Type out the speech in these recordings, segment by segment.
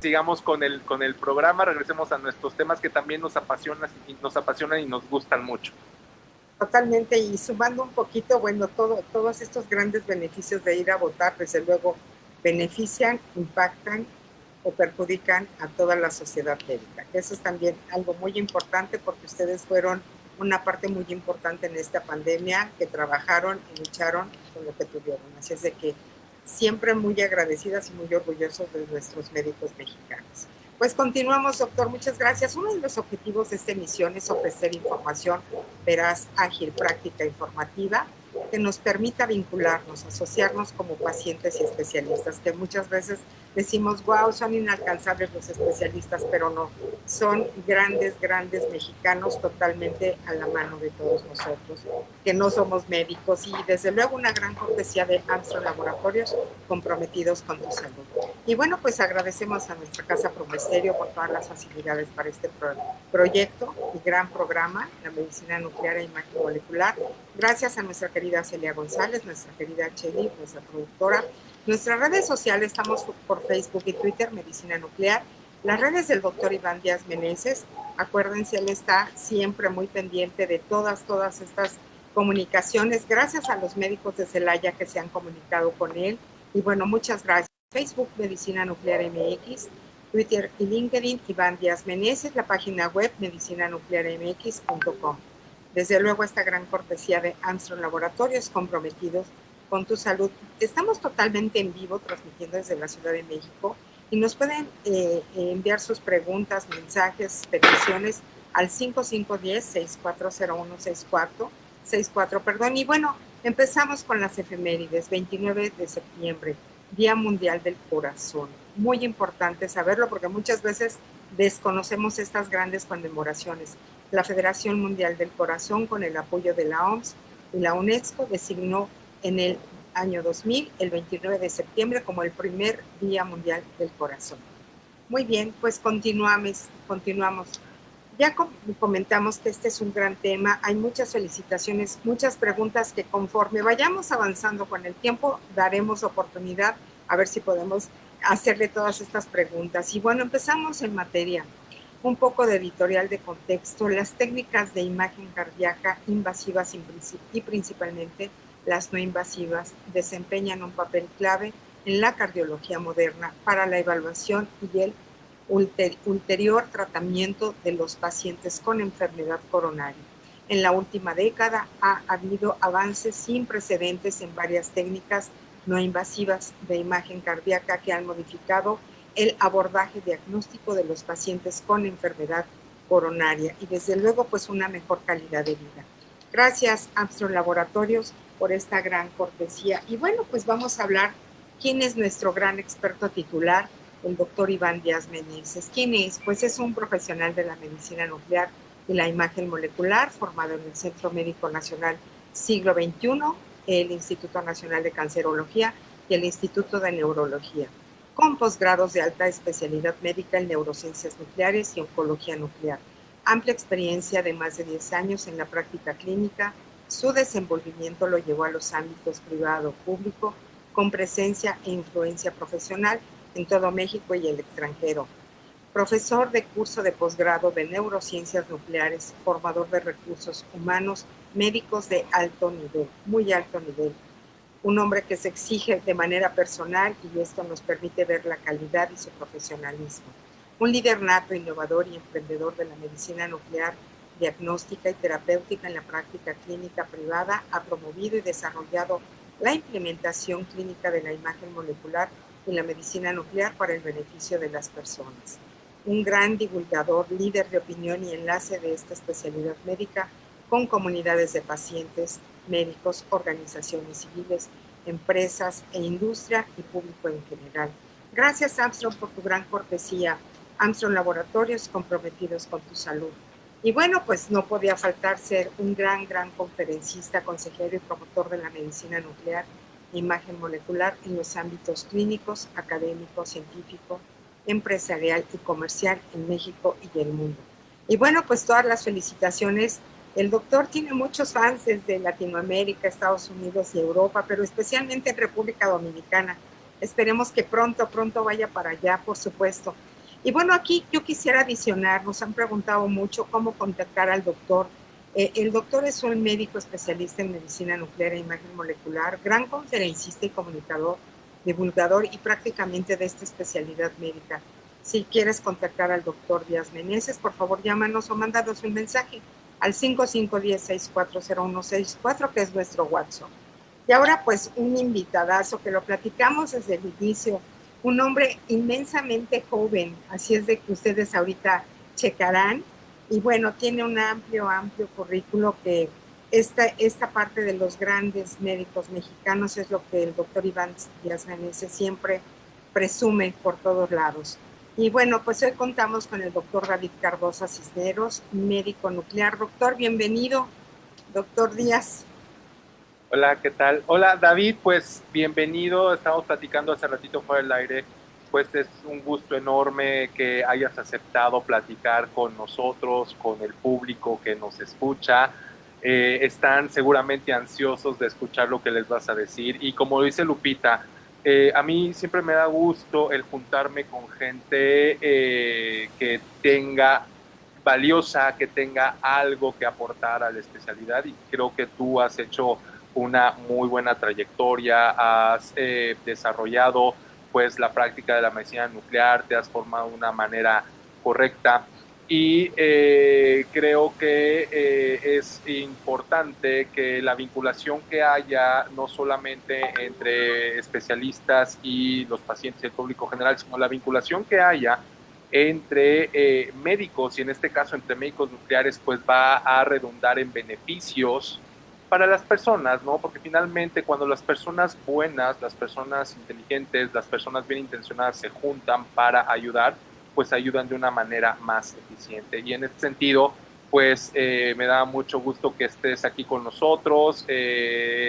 sigamos con el programa, regresemos a nuestros temas que también nos apasionan y nos gustan mucho. Totalmente, y sumando un poquito, bueno, todos estos grandes beneficios de ir a votar, desde luego, benefician, impactan o perjudican a toda la sociedad médica. Eso es también algo muy importante porque ustedes fueron una parte muy importante en esta pandemia, que trabajaron y lucharon con lo que tuvieron. Así es de que siempre muy agradecidas y muy orgullosos de nuestros médicos mexicanos. Pues continuamos, doctor, muchas gracias. Uno de los objetivos de esta emisión es ofrecer información veraz, ágil, práctica, informativa, que nos permita vincularnos, asociarnos como pacientes y especialistas, que muchas veces decimos, wow, son inalcanzables los especialistas, pero no, son grandes, grandes mexicanos totalmente a la mano de todos nosotros, que no somos médicos, y desde luego una gran cortesía de Armstrong Laboratorios, comprometidos con tu salud. Y bueno, pues agradecemos a nuestra Casa Promesterio por todas las facilidades para este proyecto y gran programa, la medicina nuclear e imagen molecular. Gracias a nuestra querida Celia González, nuestra querida Cheli, nuestra productora. Nuestras redes sociales, estamos por Facebook y Twitter, Medicina Nuclear. Las redes del doctor Iván Díaz Meneses, acuérdense, él está siempre muy pendiente de todas estas comunicaciones. Gracias a los médicos de Celaya que se han comunicado con él. Y bueno, muchas gracias. Facebook, Medicina Nuclear MX, Twitter y LinkedIn, Iván Díaz Meneses, la página web medicinanuclearmx.com. Desde luego, esta gran cortesía de Armstrong Laboratorios, comprometidos con tu salud. Estamos totalmente en vivo, transmitiendo desde la Ciudad de México, y nos pueden enviar sus preguntas, mensajes, peticiones al 5510-640164, perdón. Y bueno, empezamos con las efemérides. 29 de septiembre, Día Mundial del Corazón. Muy importante saberlo porque muchas veces desconocemos estas grandes conmemoraciones. La Federación Mundial del Corazón, con el apoyo de la OMS y la UNESCO, designó en el año 2000, el 29 de septiembre, como el primer Día Mundial del Corazón. Muy bien, pues continuamos. Ya comentamos que este es un gran tema, hay muchas felicitaciones, muchas preguntas que conforme vayamos avanzando con el tiempo, daremos oportunidad a ver si podemos hacerle todas estas preguntas. Y bueno, empezamos en materia. Un poco de editorial de contexto. Las técnicas de imagen cardíaca invasivas y principalmente las no invasivas desempeñan un papel clave en la cardiología moderna para la evaluación y el ulterior tratamiento de los pacientes con enfermedad coronaria. En la última década ha habido avances sin precedentes en varias técnicas no invasivas de imagen cardíaca que han modificado el abordaje diagnóstico de los pacientes con enfermedad coronaria y desde luego pues una mejor calidad de vida. Gracias Armstrong Laboratorios por esta gran cortesía. Y bueno, pues vamos a hablar quién es nuestro gran experto titular, el doctor Iván Díaz Meneses. ¿Quién es? Pues es un profesional de la medicina nuclear y la imagen molecular, formado en el Centro Médico Nacional Siglo XXI, el Instituto Nacional de Cancerología y el Instituto de Neurología, con posgrados de alta especialidad médica en neurociencias nucleares y oncología nuclear. Amplia experiencia de más de 10 años en la práctica clínica, su desenvolvimiento lo llevó a los ámbitos privado-público, con presencia e influencia profesional en todo México y el extranjero. Profesor de curso de posgrado de neurociencias nucleares, formador de recursos humanos, médicos de alto nivel, muy alto nivel. Un hombre que se exige de manera personal y esto nos permite ver la calidad y su profesionalismo. Un líder nato, innovador y emprendedor de la medicina nuclear, diagnóstica y terapéutica en la práctica clínica privada, ha promovido y desarrollado la implementación clínica de la imagen molecular y la medicina nuclear para el beneficio de las personas. Un gran divulgador, líder de opinión y enlace de esta especialidad médica con comunidades de pacientes, médicos, organizaciones civiles, empresas e industria y público en general. Gracias, Armstrong, por tu gran cortesía. Armstrong Laboratorios, comprometidos con tu salud. Y bueno, pues no podía faltar ser un gran conferencista, consejero y promotor de la medicina nuclear e imagen molecular en los ámbitos clínicos, académico, científico, empresarial y comercial en México y el mundo. Y bueno, pues todas las felicitaciones. El doctor tiene muchos fans desde Latinoamérica, Estados Unidos y Europa, pero especialmente en República Dominicana. Esperemos que pronto vaya para allá, por supuesto. Y bueno, aquí yo quisiera adicionar, nos han preguntado mucho cómo contactar al doctor. El doctor es un médico especialista en medicina nuclear e imagen molecular, gran conferencista y comunicador, divulgador y prácticamente de esta especialidad médica. Si quieres contactar al doctor Díaz Meneses, por favor llámanos o mándanos un mensaje al 5510-640164, que es nuestro WhatsApp. Y ahora pues un invitadazo que lo platicamos desde el inicio, un hombre inmensamente joven, así es de que ustedes ahorita checarán, y bueno, tiene un amplio currículo que esta parte de los grandes médicos mexicanos es lo que el doctor Iván Díaz Meneses siempre presume por todos lados. Y bueno, pues hoy contamos con el doctor David Cardosa Cisneros, médico nuclear. Doctor, bienvenido, doctor Díaz. Hola, ¿qué tal? Hola, David, pues bienvenido. Estamos platicando hace ratito fuera del aire. Pues es un gusto enorme que hayas aceptado platicar con nosotros, con el público que nos escucha. Están seguramente ansiosos de escuchar lo que les vas a decir. Y como dice Lupita, a mí siempre me da gusto el juntarme con gente que tenga valiosa, que tenga algo que aportar a la especialidad, y creo que tú has hecho una muy buena trayectoria, has desarrollado pues la práctica de la medicina nuclear, te has formado de una manera correcta, y creo que es importante que la vinculación que haya no solamente entre especialistas y los pacientes y el público general, sino la vinculación que haya entre médicos, y en este caso entre médicos nucleares, pues va a redundar en beneficios para las personas, ¿no? Porque finalmente cuando las personas buenas, las personas inteligentes, las personas bien intencionadas se juntan para ayudar, pues ayudan de una manera más eficiente. Y en este sentido, pues me da mucho gusto que estés aquí con nosotros.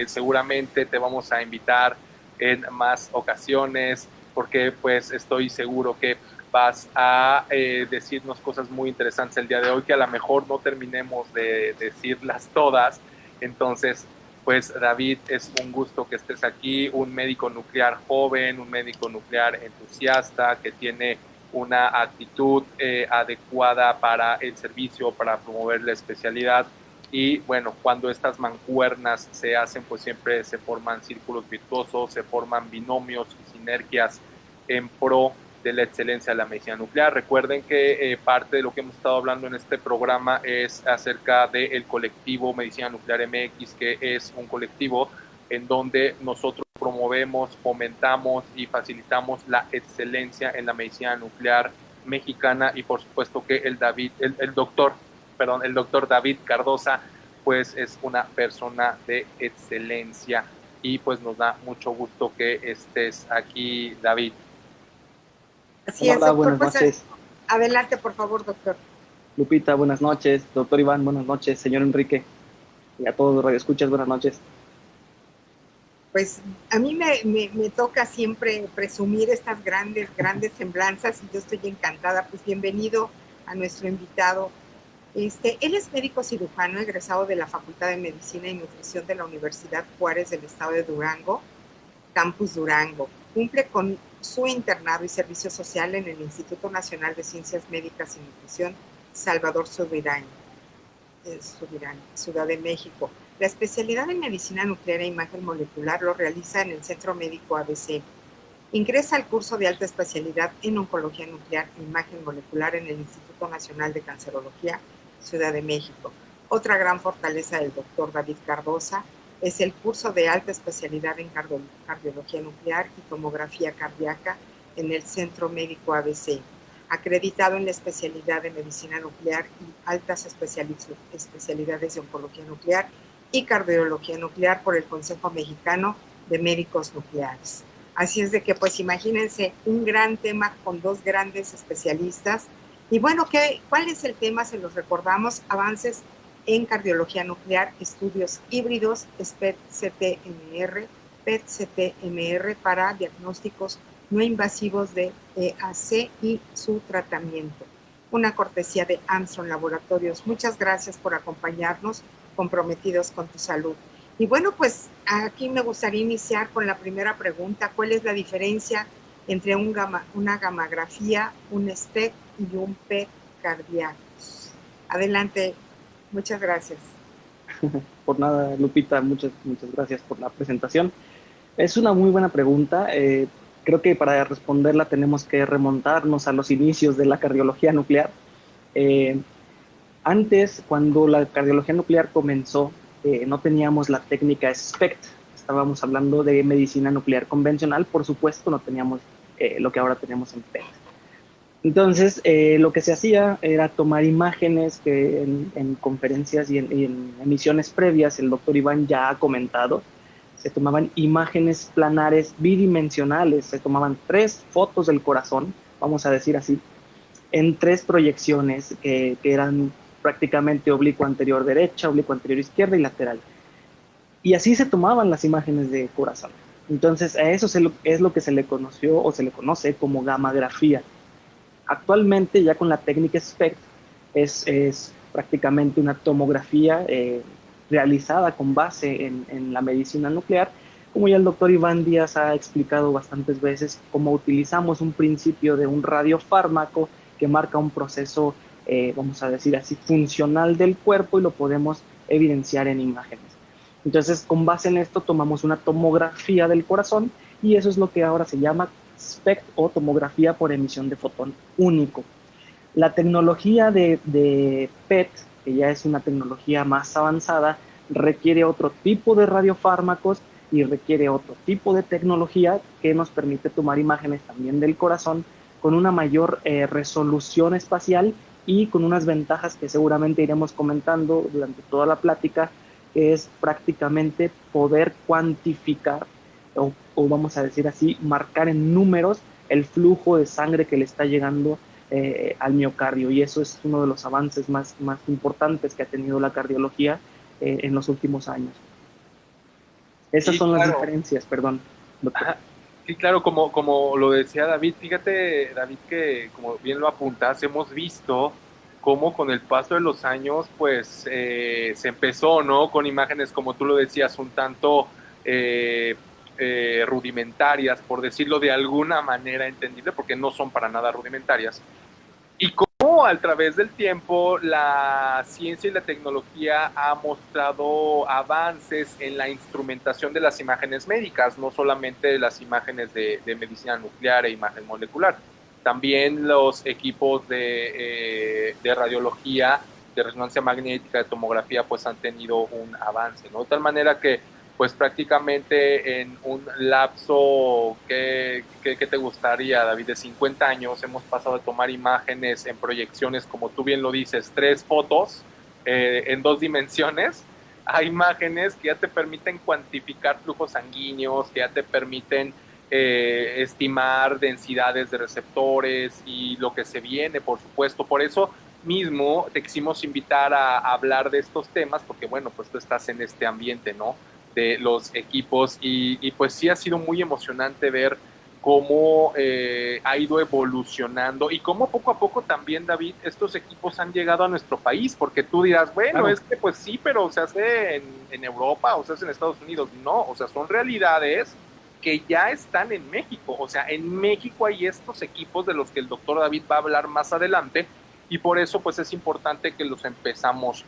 Seguramente te vamos a invitar en más ocasiones, porque pues estoy seguro que vas a decirnos cosas muy interesantes el día de hoy, que a lo mejor no terminemos de decirlas todas. Entonces, pues David, es un gusto que estés aquí, un médico nuclear joven, un médico nuclear entusiasta, que tiene una actitud adecuada para el servicio, para promover la especialidad. Y bueno, cuando estas mancuernas se hacen, pues siempre se forman círculos virtuosos, se forman binomios y sinergias en pro de la excelencia de la medicina nuclear. Recuerden que parte de lo que hemos estado hablando en este programa es acerca del colectivo Medicina Nuclear MX, que es un colectivo en donde nosotros promovemos, fomentamos y facilitamos la excelencia en la medicina nuclear mexicana, y por supuesto que el doctor David Cardosa pues es una persona de excelencia, y pues nos da mucho gusto que estés aquí, David. Así es, Hola, doctor. buenas Pues noches. adelante, por favor, doctor. Lupita, buenas noches. Doctor Iván, buenas noches. Señor Enrique, y a todos los radioescuchas, buenas noches. Pues a mí me toca siempre presumir estas grandes semblanzas, y yo estoy encantada. Pues bienvenido a nuestro invitado. Él es médico cirujano egresado de la Facultad de Medicina y Nutrición de la Universidad Juárez del Estado de Durango, Campus Durango. Cumple con su internado y servicio social en el Instituto Nacional de Ciencias Médicas y Nutrición Salvador Subirán, Ciudad de México. La especialidad en medicina nuclear e imagen molecular lo realiza en el Centro Médico ABC. Ingresa al curso de alta especialidad en oncología nuclear e imagen molecular en el Instituto Nacional de Cancerología, Ciudad de México. Otra gran fortaleza del doctor David Cardosa es el curso de alta especialidad en cardiología nuclear y tomografía cardíaca en el Centro Médico ABC, acreditado en la especialidad de medicina nuclear y altas especialidades de oncología nuclear y cardiología nuclear por el Consejo Mexicano de Médicos Nucleares. Así es de que, pues imagínense, un gran tema con dos grandes especialistas. Y bueno, ¿cuál es el tema? Se los recordamos: avances en cardiología nuclear, estudios híbridos, PET-CT-MR, PET-CT-MR para diagnósticos no invasivos de EAC y su tratamiento. Una cortesía de Armstrong Laboratorios. Muchas gracias por acompañarnos, comprometidos con tu salud. Y bueno, pues aquí me gustaría iniciar con la primera pregunta. ¿Cuál es la diferencia entre una gamografía, un SPECT y un PET cardíacos. Adelante, muchas gracias. Por nada, Lupita, muchas gracias por la presentación. Es una muy buena pregunta. Creo que para responderla tenemos que remontarnos a los inicios de la cardiología nuclear. Eh, Antes, cuando la cardiología nuclear comenzó, no teníamos la técnica SPECT. Estábamos hablando de medicina nuclear convencional, por supuesto, no teníamos lo que ahora tenemos en PET. Entonces, lo que se hacía era tomar imágenes que en conferencias y en emisiones previas el doctor Iván ya ha comentado. Se tomaban imágenes planares bidimensionales, se tomaban 3 fotos del corazón, vamos a decir así, en 3 proyecciones que eran prácticamente oblicuo anterior derecha, oblicuo anterior izquierda y lateral. Y así se tomaban las imágenes de corazón. Entonces, a eso es lo que se le conoció o se le conoce como gamografía. Actualmente, ya con la técnica SPECT, es prácticamente una tomografía realizada con base en la medicina nuclear, como ya el doctor Iván Díaz ha explicado bastantes veces, cómo utilizamos un principio de un radiofármaco que marca un proceso, vamos a decir así, funcional del cuerpo y lo podemos evidenciar en imágenes. Entonces, con base en esto, tomamos una tomografía del corazón y eso es lo que ahora se llama SPECT o tomografía por emisión de fotón único. La tecnología de PET, que ya es una tecnología más avanzada, requiere otro tipo de radiofármacos y requiere otro tipo de tecnología que nos permite tomar imágenes también del corazón con una mayor resolución espacial y con unas ventajas que seguramente iremos comentando durante toda la plática, que es prácticamente poder cuantificar o vamos a decir así, marcar en números el flujo de sangre que le está llegando al miocardio, y eso es uno de los avances más importantes que ha tenido la cardiología en los últimos años. Esas Sí, son las claro. diferencias, perdón, doctor. Ajá. Sí, claro, como lo decía David, fíjate, David, que como bien lo apuntas, hemos visto cómo con el paso de los años, pues se empezó, ¿no? Con imágenes, como tú lo decías, un tanto eh, rudimentarias, por decirlo de alguna manera entendible, porque no son para nada rudimentarias. Y cómo a través del tiempo la ciencia y la tecnología ha mostrado avances en la instrumentación de las imágenes médicas, no solamente las imágenes de medicina nuclear e imagen molecular, también los equipos de radiología, de resonancia magnética, de tomografía, pues han tenido un avance, ¿no? De tal manera que pues prácticamente en un lapso que te gustaría, David, de 50 años, hemos pasado de tomar imágenes en proyecciones, como tú bien lo dices, 3 fotos en 2 dimensiones, a imágenes que ya te permiten cuantificar flujos sanguíneos, que ya te permiten estimar densidades de receptores y lo que se viene, por supuesto. Por eso mismo te quisimos invitar a hablar de estos temas, porque bueno, pues tú estás en este ambiente, ¿no? De los equipos y pues sí ha sido muy emocionante ver cómo ha ido evolucionando y cómo poco a poco también, David, estos equipos han llegado a nuestro país, porque tú dirás, bueno, Claro. es que pues sí, pero se hace en Europa o se hace en Estados Unidos. No, o sea, son realidades que ya están en México. O sea, en México hay estos equipos de los que el doctor David va a hablar más adelante y por eso pues es importante que los empezamos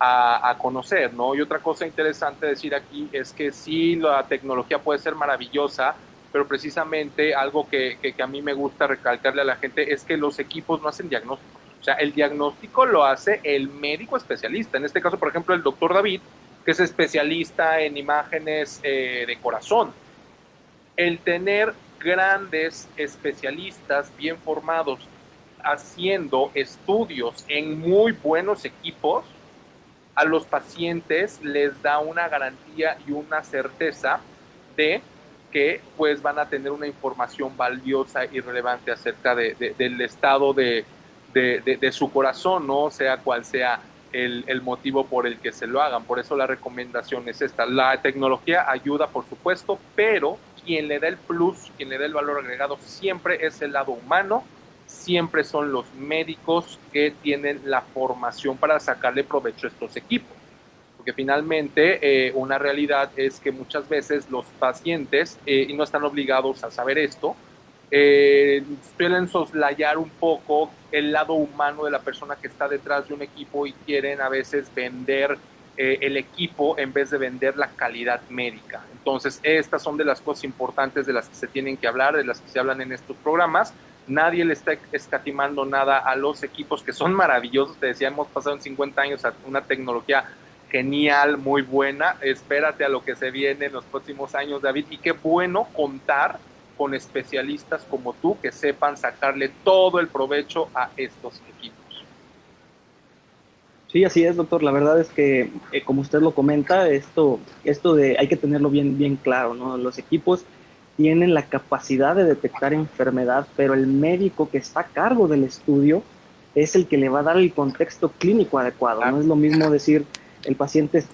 a conocer, ¿no? Y otra cosa interesante decir aquí es que sí, la tecnología puede ser maravillosa, pero precisamente algo que a mí me gusta recalcarle a la gente es que los equipos no hacen diagnóstico. O sea, el diagnóstico lo hace el médico especialista. En este caso, por ejemplo, el doctor David, que es especialista en imágenes de corazón. El tener grandes especialistas bien formados haciendo estudios en muy buenos equipos, a los pacientes les da una garantía y una certeza de que pues van a tener una información valiosa y relevante acerca del estado de su corazón, ¿no? Sea cual sea el motivo por el que se lo hagan. Por eso la recomendación es esta. La tecnología ayuda, por supuesto, pero quien le da el plus, quien le da el valor agregado siempre es el lado humano, siempre son los médicos que tienen la formación para sacarle provecho a estos equipos. Porque finalmente una realidad es que muchas veces los pacientes, y no están obligados a saber esto, suelen soslayar un poco el lado humano de la persona que está detrás de un equipo y quieren a veces vender el equipo en vez de vender la calidad médica. Entonces, estas son de las cosas importantes de las que se tienen que hablar, de las que se hablan en estos programas. Nadie le está escatimando nada a los equipos que son maravillosos. Te decía, hemos pasado en 50 años a una tecnología genial, muy buena. Espérate a lo que se viene en los próximos años, David, y qué bueno contar con especialistas como tú que sepan sacarle todo el provecho a estos equipos. Sí, así es, doctor. La verdad es que, como usted lo comenta, esto de hay que tenerlo bien, bien claro, ¿no? Los equipos tienen la capacidad de detectar enfermedad, pero el médico que está a cargo del estudio es el que le va a dar el contexto clínico adecuado. No es lo mismo decir el paciente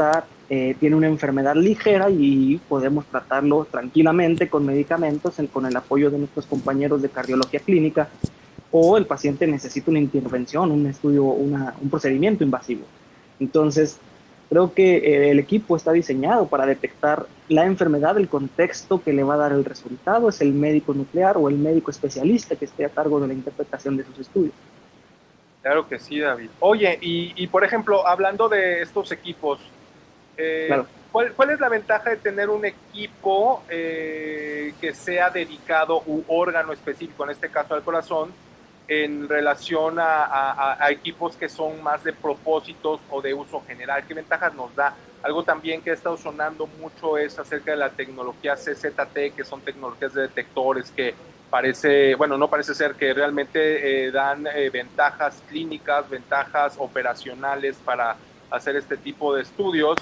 tiene una enfermedad ligera y podemos tratarlo tranquilamente con medicamentos, con el apoyo de nuestros compañeros de cardiología clínica, o el paciente necesita una intervención, un estudio, un procedimiento invasivo. Entonces, creo que el equipo está diseñado para detectar la enfermedad, el contexto que le va a dar el resultado, es el médico nuclear o el médico especialista que esté a cargo de la interpretación de sus estudios. Claro que sí, David. Oye, y por ejemplo, hablando de estos equipos, Claro. ¿cuál es la ventaja de tener un equipo que sea dedicado u órgano específico, en este caso al corazón, en relación a equipos que son más de propósitos o de uso general? ¿Qué ventajas nos da? Algo también que ha estado sonando mucho es acerca de la tecnología CZT, que son tecnologías de detectores que no parece ser que realmente dan ventajas clínicas, ventajas operacionales para hacer este tipo de estudios.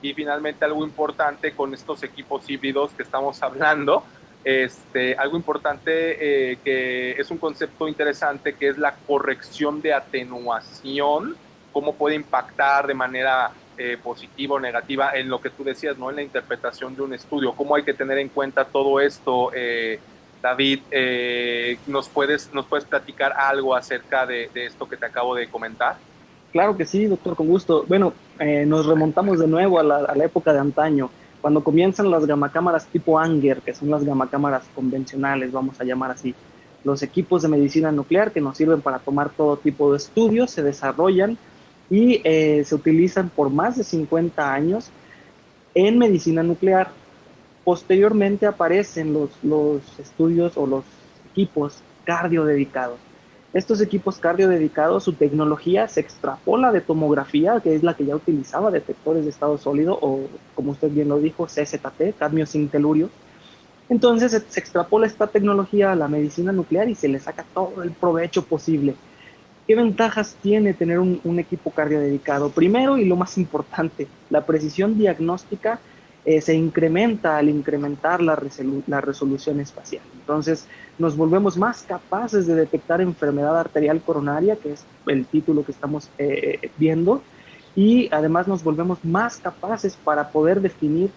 Y finalmente algo importante con estos equipos híbridos que estamos hablando, algo importante que es un concepto interesante, que es la corrección de atenuación, cómo puede impactar de manera positiva o negativa en lo que tú decías, ¿no? En la interpretación de un estudio. ¿Cómo hay que tener en cuenta todo esto? David, ¿nos puedes platicar algo acerca de esto que te acabo de comentar? Claro que sí, doctor, con gusto. Bueno, nos remontamos de nuevo a la época de antaño, cuando comienzan las gamacámaras tipo Anger, que son las gamacámaras convencionales, vamos a llamar así. Los equipos de medicina nuclear que nos sirven para tomar todo tipo de estudios se desarrollan y se utilizan por más de 50 años en medicina nuclear. Posteriormente aparecen los estudios o los equipos cardiodedicados. Estos equipos cardiodedicados, su tecnología se extrapola de tomografía, que es la que ya utilizaba detectores de estado sólido, o como usted bien lo dijo, CZT, cadmio sin telurio. Entonces se extrapola esta tecnología a la medicina nuclear y se le saca todo el provecho posible. ¿Qué ventajas tiene tener un equipo cardiodedicado? Primero, y lo más importante, la precisión diagnóstica se incrementa al incrementar la resolución espacial. Entonces, nos volvemos más capaces de detectar enfermedad arterial coronaria, que es el título que estamos viendo, y además nos volvemos más capaces para poder definir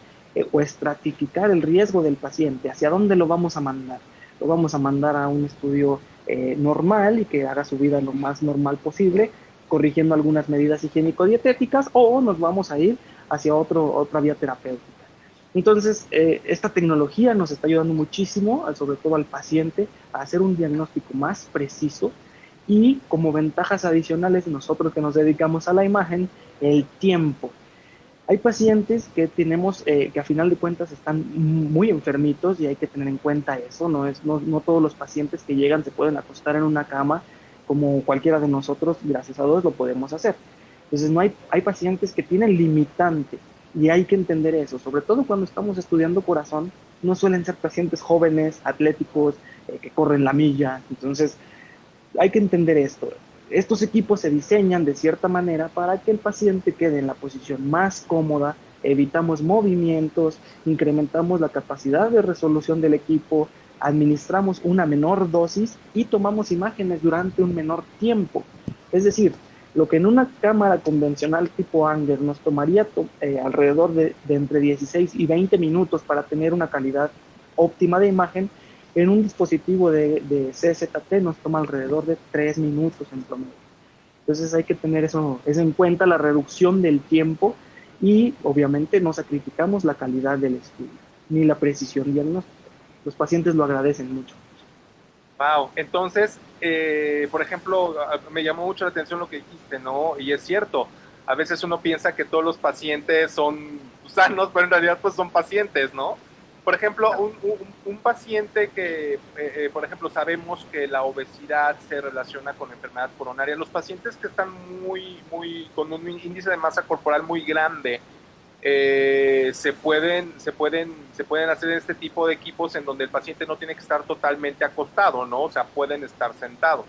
o estratificar el riesgo del paciente, hacia dónde lo vamos a mandar. Lo vamos a mandar a un estudio normal y que haga su vida lo más normal posible, corrigiendo algunas medidas higiénico-dietéticas, o nos vamos a ir hacia otra vía terapéutica. Entonces, esta tecnología nos está ayudando muchísimo, sobre todo al paciente, a hacer un diagnóstico más preciso, y como ventajas adicionales, nosotros que nos dedicamos a la imagen, el tiempo. Hay pacientes que tenemos que a final de cuentas están muy enfermitos y hay que tener en cuenta eso. No todos los pacientes que llegan se pueden acostar en una cama como cualquiera de nosotros, gracias a Dios, lo podemos hacer. Entonces hay pacientes que tienen limitante y hay que entender eso. Sobre todo cuando estamos estudiando corazón, no suelen ser pacientes jóvenes, atléticos, que corren la milla. Entonces hay que entender esto. Estos equipos se diseñan de cierta manera para que el paciente quede en la posición más cómoda, evitamos movimientos, incrementamos la capacidad de resolución del equipo, administramos una menor dosis y tomamos imágenes durante un menor tiempo. Es decir, lo que en una cámara convencional tipo Anger nos tomaría alrededor de entre 16 y 20 minutos para tener una calidad óptima de imagen, en un dispositivo de CZT nos toma alrededor de 3 minutos en promedio. Entonces hay que tener eso en cuenta, la reducción del tiempo, y obviamente no sacrificamos la calidad del estudio ni la precisión diagnóstica. Los pacientes lo agradecen mucho. Wow, entonces, por ejemplo, me llamó mucho la atención lo que dijiste, ¿no? Y es cierto, a veces uno piensa que todos los pacientes son sanos, pero en realidad pues son pacientes, ¿no? Por ejemplo, un paciente que, por ejemplo, sabemos que la obesidad se relaciona con enfermedad coronaria, los pacientes que están con un índice de masa corporal muy grande, se pueden hacer este tipo de equipos en donde el paciente no tiene que estar totalmente acostado, ¿no? O sea, pueden estar sentados.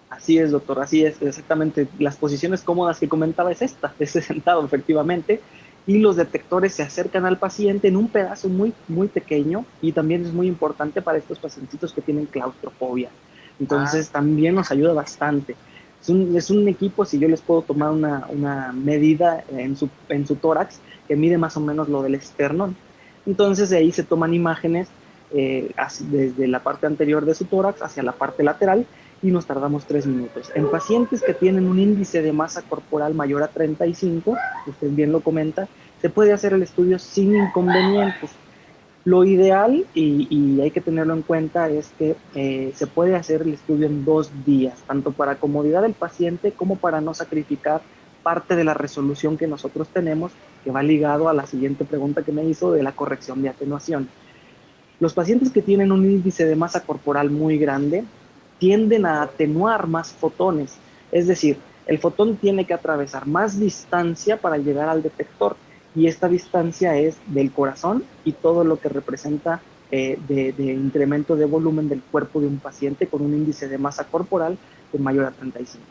Así es, doctor, así es, exactamente. Las posiciones cómodas que comentaba es esta, ese sentado, efectivamente, y los detectores se acercan al paciente en un pedazo muy, muy pequeño y también es muy importante para estos pacientitos que tienen claustrofobia. Ah, Entonces, también nos ayuda bastante. Es un equipo, si yo les puedo tomar una medida en su tórax, que mide más o menos lo del esternón. Entonces, de ahí se toman imágenes desde la parte anterior de su tórax hacia la parte lateral y nos tardamos 3 minutos. En pacientes que tienen un índice de masa corporal mayor a 35, usted bien lo comenta, se puede hacer el estudio sin inconvenientes. Lo ideal, y hay que tenerlo en cuenta, es que se puede hacer el estudio en 2 días, tanto para comodidad del paciente como para no sacrificar parte de la resolución que nosotros tenemos, que va ligado a la siguiente pregunta que me hizo de la corrección de atenuación. Los pacientes que tienen un índice de masa corporal muy grande tienden a atenuar más fotones, es decir, el fotón tiene que atravesar más distancia para llegar al detector y esta distancia es del corazón y todo lo que representa de incremento de volumen del cuerpo de un paciente con un índice de masa corporal de mayor a 35.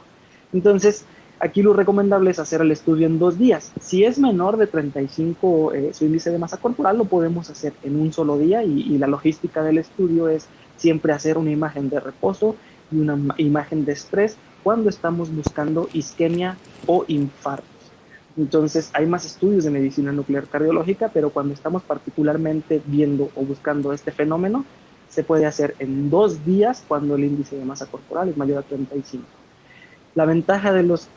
Entonces, aquí lo recomendable es hacer el estudio en 2 días. Si es menor de 35 su índice de masa corporal, lo podemos hacer en un solo día y la logística del estudio es siempre hacer una imagen de reposo y una imagen de estrés cuando estamos buscando isquemia o infartos. Entonces, hay más estudios de medicina nuclear cardiológica, pero cuando estamos particularmente viendo o buscando este fenómeno, se puede hacer en 2 días cuando el índice de masa corporal es mayor a 35. La ventaja de los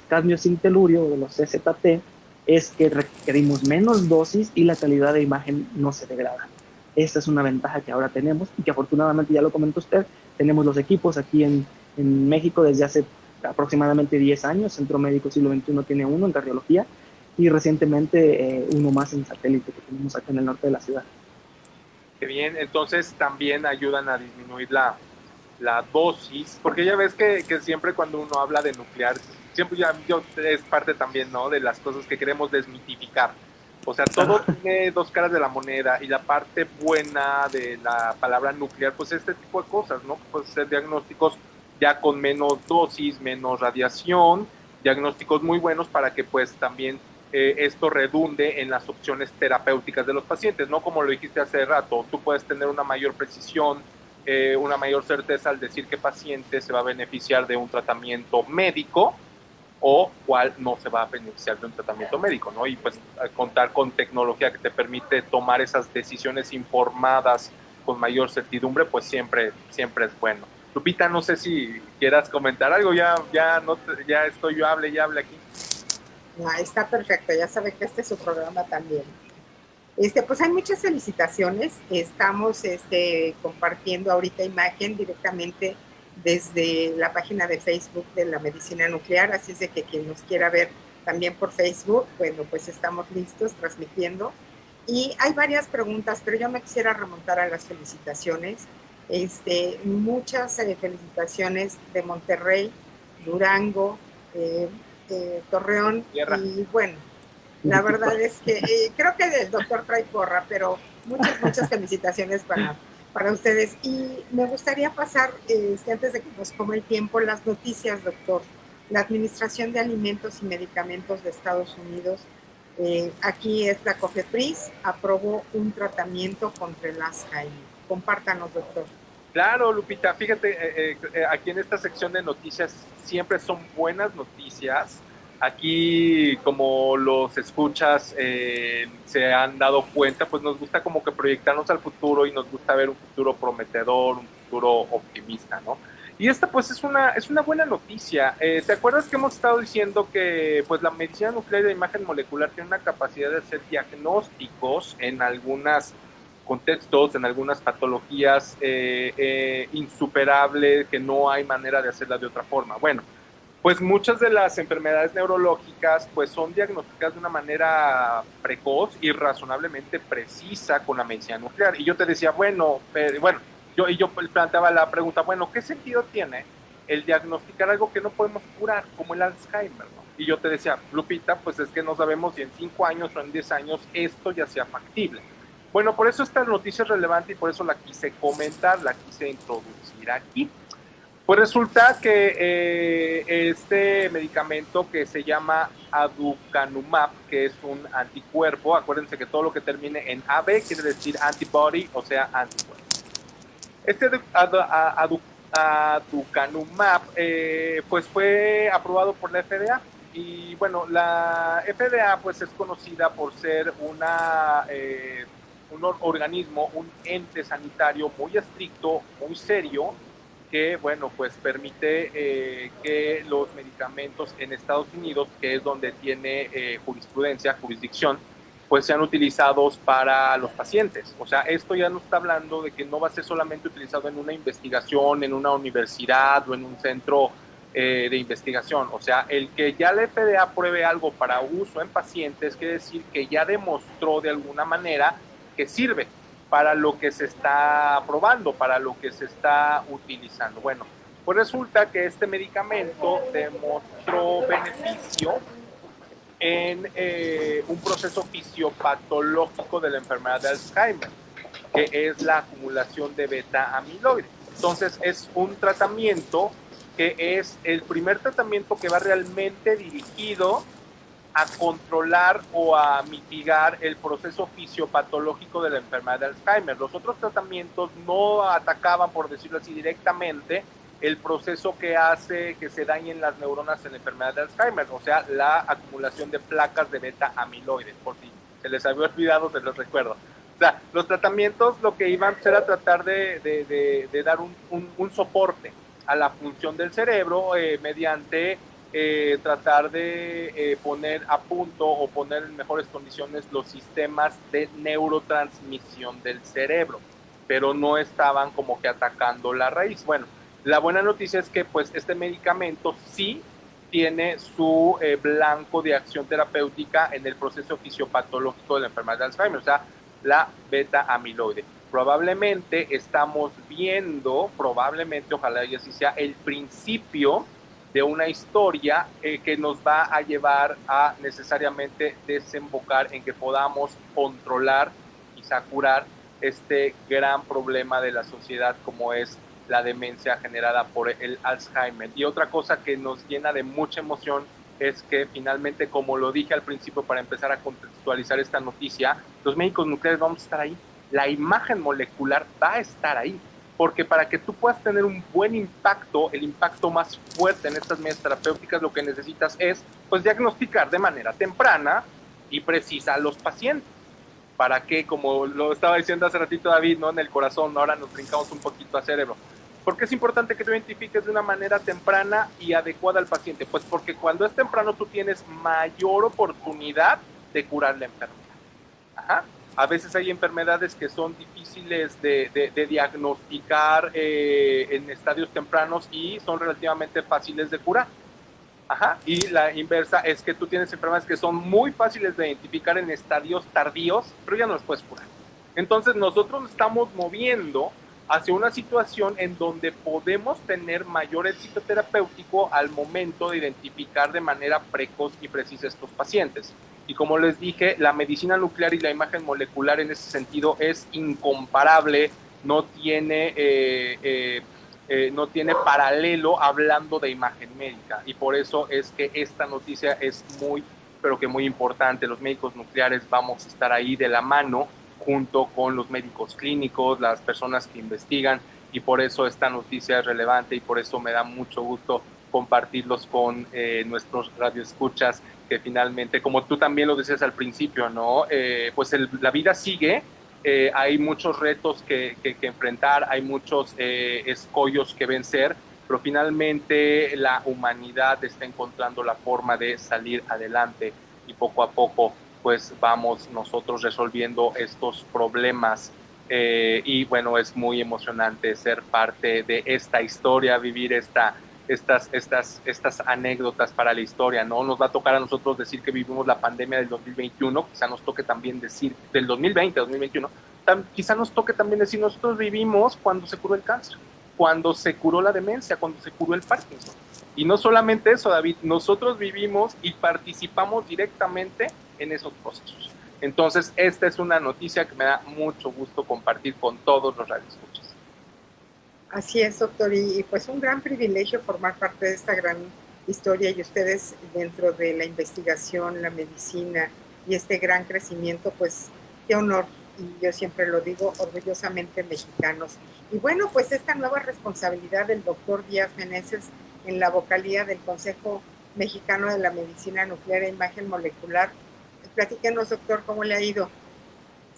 cadmios sin telurio o de los CZT es que requerimos menos dosis y la calidad de imagen no se degrada. Esta es una ventaja que ahora tenemos y que afortunadamente, ya lo comentó usted, tenemos los equipos aquí en México desde hace aproximadamente 10 años. Centro Médico Siglo XXI tiene uno en cardiología y recientemente uno más en satélite que tenemos acá en el norte de la ciudad. qué bien, entonces también ayudan a disminuir la dosis, porque ya ves que siempre cuando uno habla de nuclear, siempre es parte también, ¿no? De las cosas que queremos desmitificar. O sea, todo Claro. tiene dos caras de la moneda y la parte buena de la palabra nuclear, pues este tipo de cosas, ¿no? Pues ser diagnósticos ya con menos dosis, menos radiación, diagnósticos muy buenos para que pues también esto redunde en las opciones terapéuticas de los pacientes, ¿no? Como lo dijiste hace rato, tú puedes tener una mayor precisión, una mayor certeza al decir qué paciente se va a beneficiar de un tratamiento médico o cuál no se va a beneficiar de un tratamiento médico, ¿no? Y pues contar con tecnología que te permite tomar esas decisiones informadas con mayor certidumbre, pues siempre es bueno. Lupita, no sé si quieras comentar algo, ya estoy yo hable y hable aquí. No, está perfecto, ya sabe que este es su programa también. Pues hay muchas felicitaciones. Estamos compartiendo ahorita imagen directamente desde la página de Facebook de la medicina nuclear, así es de que quien nos quiera ver también por Facebook, bueno, pues estamos listos transmitiendo. Y hay varias preguntas, pero yo me quisiera remontar a las felicitaciones. Muchas felicitaciones de Monterrey, Durango, eh, Torreón Tierra. y bueno, la verdad es que creo que el doctor trae porra, pero muchas felicitaciones para ustedes. Y me gustaría pasar, antes de que nos coma el tiempo, las noticias, doctor. La Administración de Alimentos y Medicamentos de Estados Unidos, aquí es la COFEPRIS, aprobó un tratamiento contra el Alzheimer. Compártanos, doctor. Claro, Lupita, fíjate, aquí en esta sección de noticias siempre son buenas noticias. Aquí, como los escuchas se han dado cuenta, pues nos gusta como que proyectarnos al futuro y nos gusta ver un futuro prometedor, un futuro optimista, ¿no? Y esta pues es una buena noticia. ¿Te acuerdas que hemos estado diciendo que pues la medicina nuclear y la imagen molecular tiene una capacidad de hacer diagnósticos en algunas contextos, en algunas patologías insuperables, que no hay manera de hacerla de otra forma. Bueno, pues muchas de las enfermedades neurológicas pues son diagnosticadas de una manera precoz y razonablemente precisa con la medicina nuclear. Y yo te decía, yo planteaba la pregunta, bueno, ¿qué sentido tiene el diagnosticar algo que no podemos curar, como el Alzheimer, ¿no? Y yo te decía, Lupita, pues es que no sabemos si en 5 años o en 10 años esto ya sea factible. Bueno, por eso esta noticia es relevante y por eso la quise comentar, la quise introducir aquí. Pues resulta que este medicamento que se llama aducanumab, que es un anticuerpo, acuérdense que todo lo que termine en AB quiere decir antibody, o sea, anticuerpo. Este aducanumab pues fue aprobado por la FDA y bueno, la FDA pues es conocida por ser un organismo, un ente sanitario muy estricto, muy serio, que, bueno, pues permite que los medicamentos en Estados Unidos, que es donde tiene jurisdicción, pues sean utilizados para los pacientes. O sea, esto ya no está hablando de que no va a ser solamente utilizado en una investigación, en una universidad o en un centro de investigación. O sea, el que ya la FDA apruebe algo para uso en pacientes quiere decir que ya demostró de alguna manera que sirve para lo que se está probando, para lo que se está utilizando. Bueno, pues resulta que este medicamento demostró beneficio en un proceso fisiopatológico de la enfermedad de Alzheimer, que es la acumulación de beta amiloide. Entonces es un tratamiento que es el primer tratamiento que va realmente dirigido a controlar o a mitigar el proceso fisiopatológico de la enfermedad de Alzheimer. Los otros tratamientos no atacaban, por decirlo así, directamente el proceso que hace que se dañen las neuronas en la enfermedad de Alzheimer, o sea, la acumulación de placas de beta amiloide. Por si se les había olvidado, se los recuerdo. O sea, los tratamientos lo que iban a hacer era tratar de dar un soporte a la función del cerebro mediante tratar de poner a punto o poner en mejores condiciones los sistemas de neurotransmisión del cerebro, pero no estaban como que atacando la raíz. Bueno, la buena noticia es que pues este medicamento sí tiene su blanco de acción terapéutica en el proceso fisiopatológico de la enfermedad de Alzheimer, o sea, la beta amiloide. Probablemente estamos viendo, ojalá y así sea, el principio de una historia que nos va a llevar a necesariamente desembocar en que podamos controlar, quizá curar este gran problema de la sociedad como es la demencia generada por el Alzheimer. Y otra cosa que nos llena de mucha emoción es que finalmente, como lo dije al principio para empezar a contextualizar esta noticia, los médicos nucleares vamos a estar ahí, la imagen molecular va a estar ahí, porque para que tú puedas tener un buen impacto, el impacto más fuerte en estas medidas terapéuticas, lo que necesitas es pues diagnosticar de manera temprana y precisa a los pacientes, para que, como lo estaba diciendo hace ratito David, ¿no? En el corazón, ahora nos brincamos un poquito al cerebro. ¿Por qué es importante que tú identifiques de una manera temprana y adecuada al paciente? Pues porque cuando es temprano tú tienes mayor oportunidad de curar la enfermedad. Ajá. A veces hay enfermedades que son difíciles de diagnosticar en estadios tempranos y son relativamente fáciles de curar. Ajá. Y la inversa es que tú tienes enfermedades que son muy fáciles de identificar en estadios tardíos, pero ya no las puedes curar. Entonces nosotros nos estamos moviendo hacia una situación en donde podemos tener mayor éxito terapéutico al momento de identificar de manera precoz y precisa estos pacientes. Y como les dije, la medicina nuclear y la imagen molecular en ese sentido es incomparable, no tiene paralelo hablando de imagen médica. Y por eso es que esta noticia es muy, pero que muy importante. Los médicos nucleares vamos a estar ahí de la mano junto con los médicos clínicos, las personas que investigan, y por eso esta noticia es relevante y por eso me da mucho gusto compartirlos con nuestros radioescuchas, que finalmente, como tú también lo decías al principio, ¿no? Pues la vida sigue, hay muchos retos que enfrentar, hay muchos escollos que vencer, pero finalmente la humanidad está encontrando la forma de salir adelante y poco a poco pues vamos nosotros resolviendo estos problemas Y bueno, es muy emocionante ser parte de esta historia, vivir estas anécdotas para la historia, ¿no? Nos va a tocar a nosotros decir que vivimos la pandemia del 2021, quizá nos toque también decir del 2020, 2021, quizá nos toque también decir nosotros vivimos cuando se curó el cáncer, cuando se curó la demencia, cuando se curó el Parkinson. Y no solamente eso, David, nosotros vivimos y participamos directamente en esos procesos. Entonces, esta es una noticia que me da mucho gusto compartir con todos los radioescuchas. Así es, doctor, y pues un gran privilegio formar parte de esta gran historia y ustedes dentro de la investigación, la medicina y este gran crecimiento, pues qué honor, y yo siempre lo digo, orgullosamente mexicanos. Y bueno, pues esta nueva responsabilidad del doctor Díaz Meneses en la vocalía del Consejo Mexicano de la Medicina Nuclear e Imagen Molecular. Platíquenos, doctor, ¿cómo le ha ido?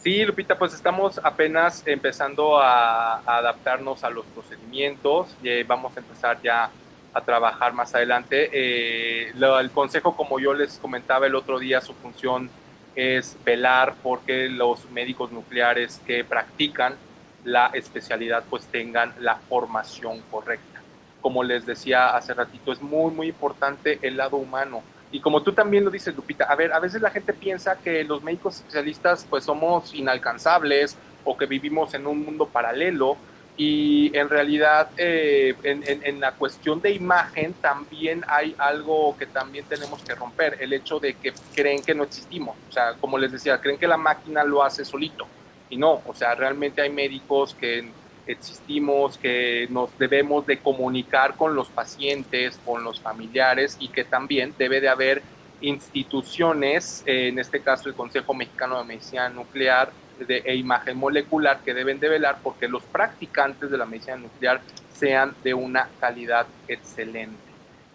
Sí, Lupita, pues estamos apenas empezando a adaptarnos a los procedimientos. Vamos a empezar ya a trabajar más adelante. El consejo, como yo les comentaba el otro día, su función es velar porque los médicos nucleares que practican la especialidad pues tengan la formación correcta. Como les decía hace ratito, es muy, muy importante el lado humano. Y como tú también lo dices, Lupita, a ver, a veces la gente piensa que los médicos especialistas pues somos inalcanzables o que vivimos en un mundo paralelo, y en realidad en la cuestión de imagen también hay algo que también tenemos que romper, el hecho de que creen que no existimos. O sea, como les decía, creen que la máquina lo hace solito, y no, o sea, realmente hay médicos que existimos, que nos debemos de comunicar con los pacientes, con los familiares, y que también debe de haber instituciones, en este caso el Consejo Mexicano de Medicina Nuclear e Imagen Molecular, que deben de velar porque los practicantes de la medicina nuclear sean de una calidad excelente.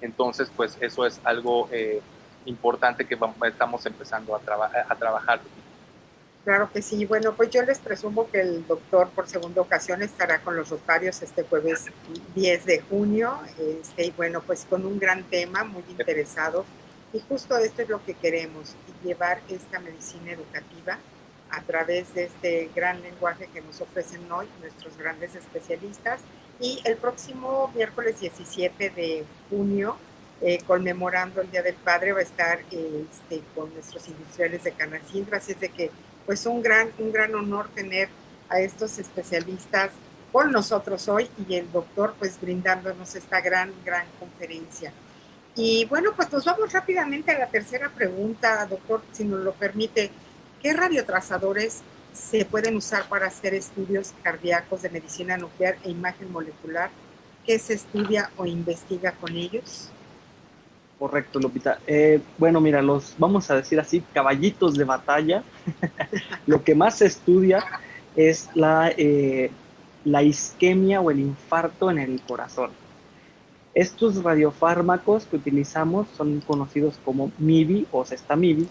Entonces, pues eso es algo importante que estamos empezando a trabajar. Claro que sí. Bueno, pues yo les presumo que el doctor por segunda ocasión estará con los Rotarios este jueves 10 de junio. Y bueno, pues con un gran tema, muy interesados. Y justo esto es lo que queremos, llevar esta medicina educativa a través de este gran lenguaje que nos ofrecen hoy nuestros grandes especialistas. Y el próximo miércoles 17 de junio, conmemorando el Día del Padre, va a estar con nuestros industriales de Canacindro. Así es de que pues un gran honor tener a estos especialistas con nosotros hoy y el doctor pues brindándonos esta gran conferencia. Y bueno, pues nos vamos rápidamente a la tercera pregunta, doctor, si nos lo permite. ¿Qué radiotrazadores se pueden usar para hacer estudios cardíacos de medicina nuclear e imagen molecular? ¿Qué se estudia o investiga con ellos? Correcto, Lupita. Bueno, mira, los vamos a decir así, caballitos de batalla. Lo que más se estudia es la isquemia o el infarto en el corazón. Estos radiofármacos que utilizamos son conocidos como MIBI o Cestamibis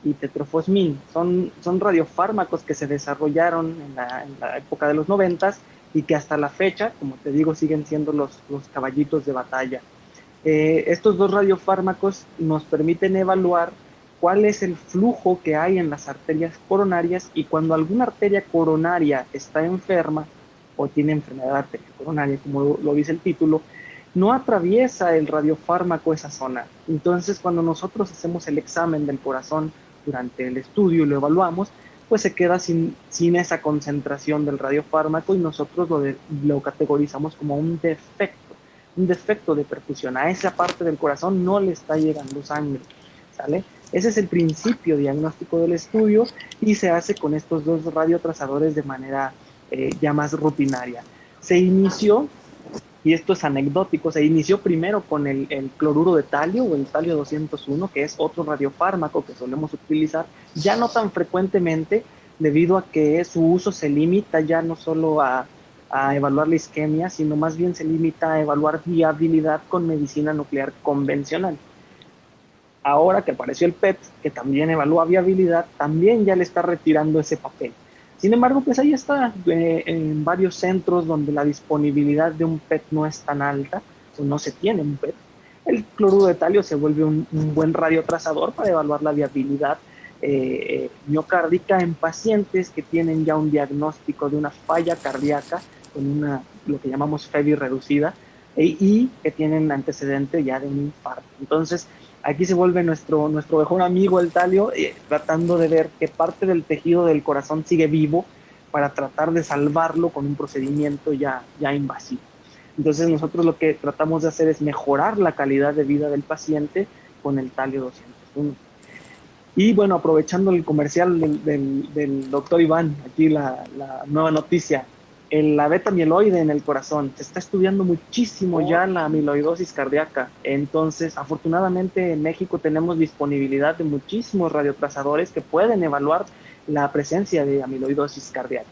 y Tetrofosmin. Son radiofármacos que se desarrollaron en la época de los 90 y que hasta la fecha, como te digo, siguen siendo los caballitos de batalla. Estos dos radiofármacos nos permiten evaluar cuál es el flujo que hay en las arterias coronarias, y cuando alguna arteria coronaria está enferma o tiene enfermedad de arteria coronaria, como lo dice el título, no atraviesa el radiofármaco esa zona. Entonces, cuando nosotros hacemos el examen del corazón durante el estudio y lo evaluamos, pues se queda sin esa concentración del radiofármaco y nosotros lo categorizamos como un defecto de perfusión. A esa parte del corazón no le está llegando sangre, ¿sale? Ese es el principio diagnóstico del estudio y se hace con estos dos radiotrazadores de manera ya más rutinaria. Se inició, y esto es anecdótico, se inició primero con el cloruro de talio o el talio 201, que es otro radiofármaco que solemos utilizar, ya no tan frecuentemente, debido a que su uso se limita ya no solo a evaluar la isquemia, sino más bien se limita a evaluar viabilidad con medicina nuclear convencional. Ahora que apareció el PET, que también evalúa viabilidad, también ya le está retirando ese papel. Sin embargo, pues ahí está, en varios centros donde la disponibilidad de un PET no es tan alta, o no se tiene un PET, el cloruro de talio se vuelve un buen radiotrazador para evaluar la viabilidad miocárdica en pacientes que tienen ya un diagnóstico de una falla cardíaca con lo que llamamos FEBI reducida y que tienen antecedente ya de un infarto. Entonces, aquí se vuelve nuestro mejor amigo el talio, tratando de ver qué parte del tejido del corazón sigue vivo para tratar de salvarlo con un procedimiento ya invasivo. Entonces nosotros lo que tratamos de hacer es mejorar la calidad de vida del paciente con el talio 201. Y bueno, aprovechando el comercial del doctor Iván, aquí la nueva noticia, la beta mieloide en el corazón, se está estudiando muchísimo ya la amiloidosis cardíaca. Entonces, afortunadamente en México tenemos disponibilidad de muchísimos radiotrazadores que pueden evaluar la presencia de amiloidosis cardíaca.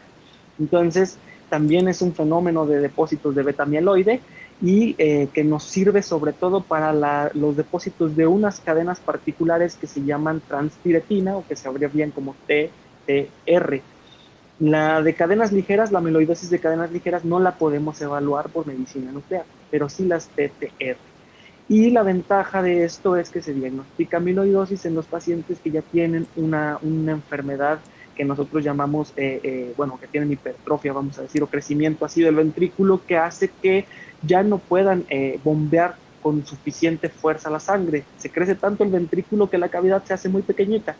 Entonces, también es un fenómeno de depósitos de beta mieloide y que nos sirve sobre todo para los depósitos de unas cadenas particulares que se llaman transtiretina o que se abrevian como TTR. La de cadenas ligeras, la amiloidosis de cadenas ligeras, no la podemos evaluar por medicina nuclear, pero sí las TTR. Y la ventaja de esto es que se diagnostica amiloidosis en los pacientes que ya tienen una enfermedad que nosotros llamamos, bueno, que tienen hipertrofia, vamos a decir, o crecimiento así del ventrículo, que hace que ya no puedan bombear con suficiente fuerza la sangre. Se crece tanto el ventrículo que la cavidad se hace muy pequeñita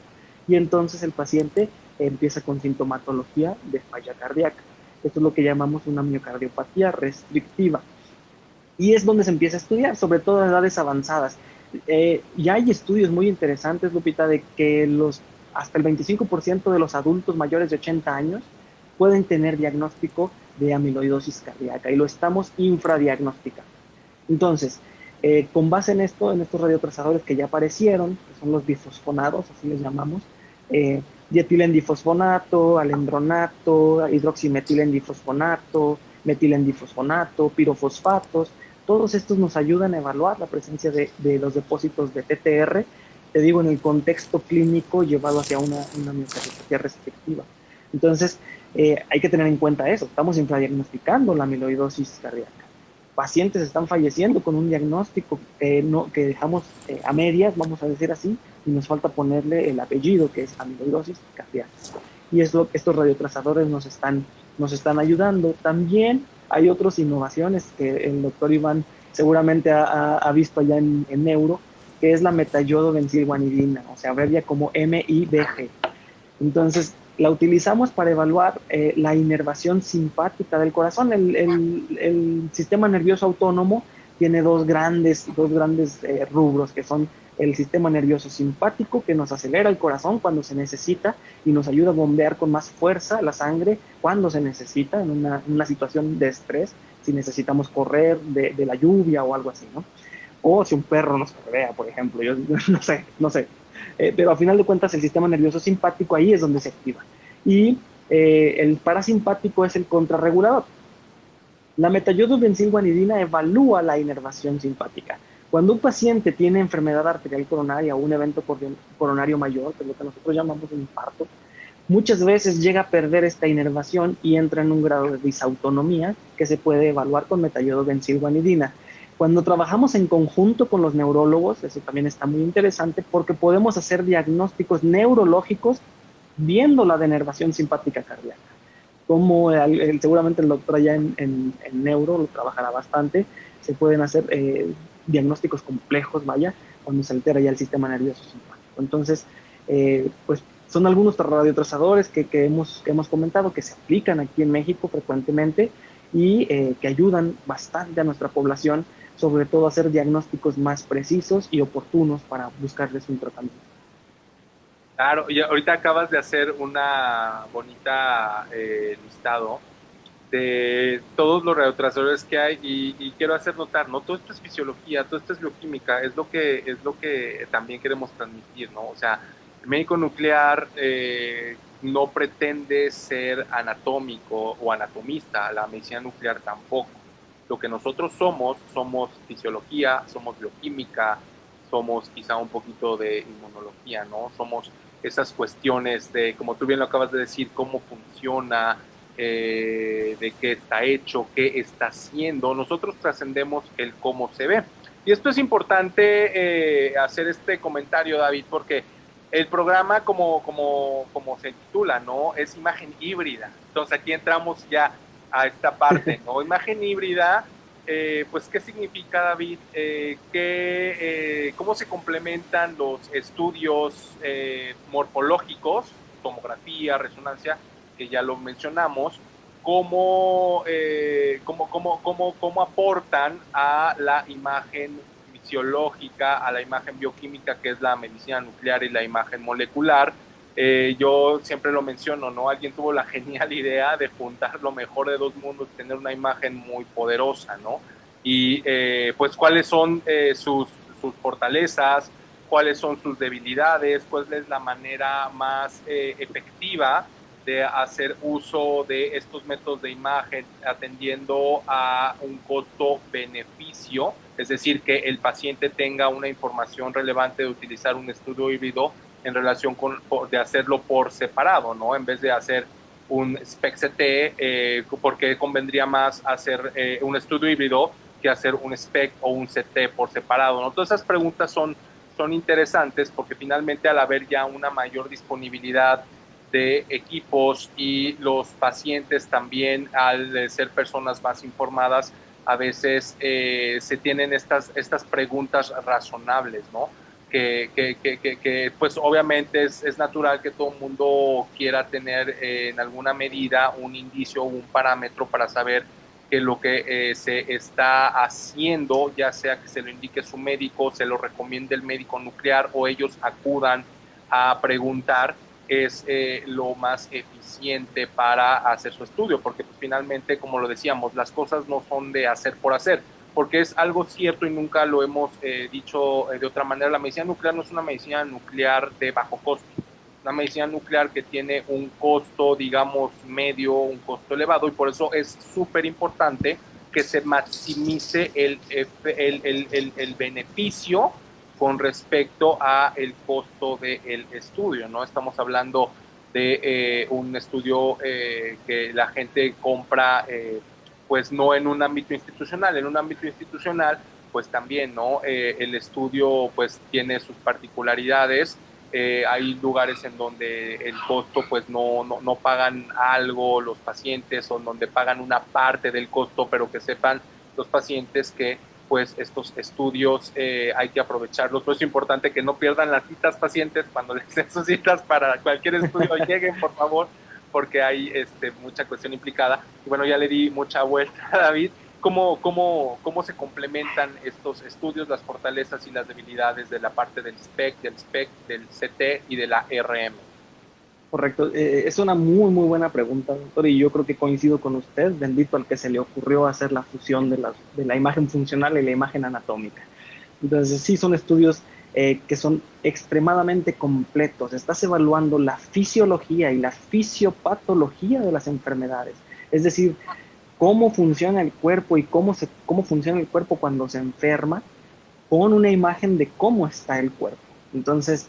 y entonces el paciente empieza con sintomatología de falla cardíaca. Esto es lo que llamamos una miocardiopatía restrictiva. Y es donde se empieza a estudiar, sobre todo en edades avanzadas. Ya hay estudios muy interesantes, Lupita, de que hasta el 25% de los adultos mayores de 80 años pueden tener diagnóstico de amiloidosis cardíaca y lo estamos infradiagnosticando. Entonces, con base en esto, en estos radiotrazadores que ya aparecieron, que son los bifosfonados, así les llamamos, dietilendifosfonato, alendronato, hidroximetilendifosfonato, metilendifosfonato, pirofosfatos, todos estos nos ayudan a evaluar la presencia de los depósitos de TTR, te digo, en el contexto clínico llevado hacia una miocardiopatía restrictiva. Entonces, hay que tener en cuenta eso, estamos infradiagnosticando la amiloidosis cardíaca. Pacientes están falleciendo con un diagnóstico que dejamos a medias, vamos a decir así, y nos falta ponerle el apellido, que es amiloidosis cardíaca. Y estos radiotrazadores nos están ayudando. También hay otras innovaciones que el doctor Iván seguramente ha visto allá en neuro, que es la metayodo-benzilguanidina, o sea, abrevia como MIBG. Entonces, la utilizamos para evaluar la inervación simpática del corazón. El sistema nervioso autónomo tiene dos grandes rubros, que son el sistema nervioso simpático, que nos acelera el corazón cuando se necesita y nos ayuda a bombear con más fuerza la sangre cuando se necesita, en una situación de estrés, si necesitamos correr de la lluvia o algo así, ¿no? O si un perro nos correa, por ejemplo, yo no sé. Pero a final de cuentas el sistema nervioso simpático ahí es donde se activa. Y el parasimpático es el contrarregulador. La metayodo-benzilguanidina evalúa la inervación simpática. Cuando un paciente tiene enfermedad arterial coronaria o un evento coronario mayor, que es lo que nosotros llamamos un infarto, muchas veces llega a perder esta inervación y entra en un grado de disautonomía que se puede evaluar con metayodo-benzilguanidina. Cuando trabajamos en conjunto con los neurólogos, eso también está muy interesante porque podemos hacer diagnósticos neurológicos viendo la denervación simpática cardíaca. Como seguramente el doctor allá en neuro lo trabajará bastante, se pueden hacer diagnósticos complejos, vaya, cuando se altera ya el sistema nervioso simpático. Entonces, pues son algunos radiotrazadores que hemos comentado que se aplican aquí en México frecuentemente y que ayudan bastante a nuestra población, sobre todo a hacer diagnósticos más precisos y oportunos para buscarles un tratamiento. Claro, y ahorita acabas de hacer una bonita listado de todos los radiotrazadores que hay y quiero hacer notar, ¿no? Todo esto es fisiología, todo esto es bioquímica, es lo que también queremos transmitir, ¿no? O sea, el médico nuclear no pretende ser anatómico o anatomista, la medicina nuclear tampoco. Lo que nosotros somos fisiología, somos bioquímica, somos quizá un poquito de inmunología, ¿no? Somos esas cuestiones de, como tú bien lo acabas de decir, cómo funciona, de qué está hecho, qué está haciendo. Nosotros trascendemos el cómo se ve. Y esto es importante hacer este comentario, David, porque el programa, como se titula, ¿no? Es imagen híbrida. Entonces aquí entramos ya a esta parte, ¿no? Imagen híbrida, pues, ¿qué significa, David? ¿Cómo se complementan los estudios morfológicos, tomografía, resonancia, que ya lo mencionamos, cómo aportan a la imagen fisiológica, a la imagen bioquímica, que es la medicina nuclear, y la imagen molecular? Yo siempre lo menciono, ¿no? Alguien tuvo la genial idea de juntar lo mejor de dos mundos, tener una imagen muy poderosa, ¿no? Y pues cuáles son sus fortalezas, cuáles son sus debilidades, cuál es la manera más efectiva de hacer uso de estos métodos de imagen atendiendo a un costo-beneficio, es decir, que el paciente tenga una información relevante de utilizar un estudio híbrido en relación de hacerlo por separado, ¿no? En vez de hacer un SPECT-CT, porque convendría más hacer un estudio híbrido que hacer un SPECT o un CT por separado, ¿no? Todas esas preguntas son interesantes porque finalmente, al haber ya una mayor disponibilidad de equipos y los pacientes también, al ser personas más informadas, a veces se tienen estas preguntas razonables, ¿no? Que pues obviamente es natural que todo el mundo quiera tener en alguna medida un indicio o un parámetro para saber que lo que se está haciendo, ya sea que se lo indique su médico, se lo recomiende el médico nuclear o ellos acudan a preguntar, es lo más eficiente para hacer su estudio, porque pues, finalmente, como lo decíamos, las cosas no son de hacer por hacer, porque es algo cierto y nunca lo hemos dicho de otra manera. La medicina nuclear no es una medicina nuclear de bajo costo, una medicina nuclear que tiene un costo, digamos, medio, un costo elevado, y por eso es súper importante que se maximice el beneficio con respecto a el costo del estudio, ¿no? Estamos hablando de un estudio que la gente compra, pues no en un ámbito institucional. En un ámbito institucional, pues también, ¿no? El estudio, pues, tiene sus particularidades. Hay lugares en donde el costo, pues, no pagan algo los pacientes, o en donde pagan una parte del costo, pero que sepan los pacientes que pues estos estudios hay que aprovecharlos. Por eso es importante que no pierdan las citas, pacientes, cuando les den sus citas para cualquier estudio. Lleguen, por favor, porque hay mucha cuestión implicada. Y bueno, ya le di mucha vuelta a David. ¿Cómo se complementan estos estudios, las fortalezas y las debilidades de la parte del SPECT, del CT y de la RM? Correcto, es una muy buena pregunta, doctor, y yo creo que coincido con usted, bendito al que se le ocurrió hacer la fusión de la imagen funcional y la imagen anatómica. Entonces sí, son estudios que son extremadamente completos. Estás evaluando la fisiología y la fisiopatología de las enfermedades, es decir, cómo funciona el cuerpo y cómo funciona el cuerpo cuando se enferma, con una imagen de cómo está el cuerpo. Entonces,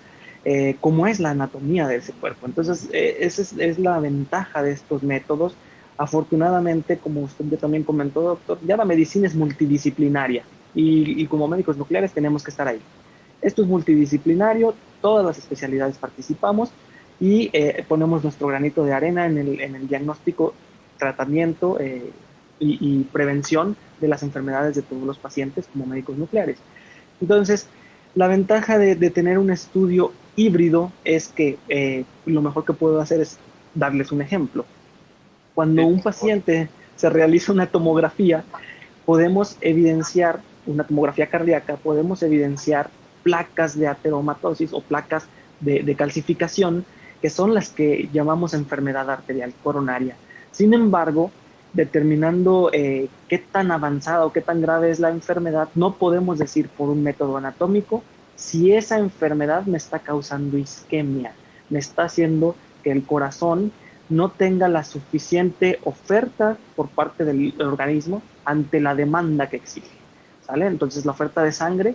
cómo es la anatomía de ese cuerpo. Entonces, esa es la ventaja de estos métodos. Afortunadamente, como usted ya también comentó, doctor, ya la medicina es multidisciplinaria y como médicos nucleares tenemos que estar ahí. Esto es multidisciplinario, todas las especialidades participamos y ponemos nuestro granito de arena en el diagnóstico, tratamiento y prevención de las enfermedades de todos los pacientes como médicos nucleares. Entonces, la ventaja de tener un estudio híbrido es que lo mejor que puedo hacer es darles un ejemplo. Cuando un paciente se realiza una tomografía, podemos evidenciar, una tomografía cardíaca, podemos evidenciar placas de ateromatosis o placas de calcificación, que son las que llamamos enfermedad arterial coronaria. Sin embargo, determinando qué tan avanzada o qué tan grave es la enfermedad, no podemos decir por un método anatómico si esa enfermedad me está causando isquemia, me está haciendo que el corazón no tenga la suficiente oferta por parte del organismo ante la demanda que exige, ¿sale? Entonces la oferta de sangre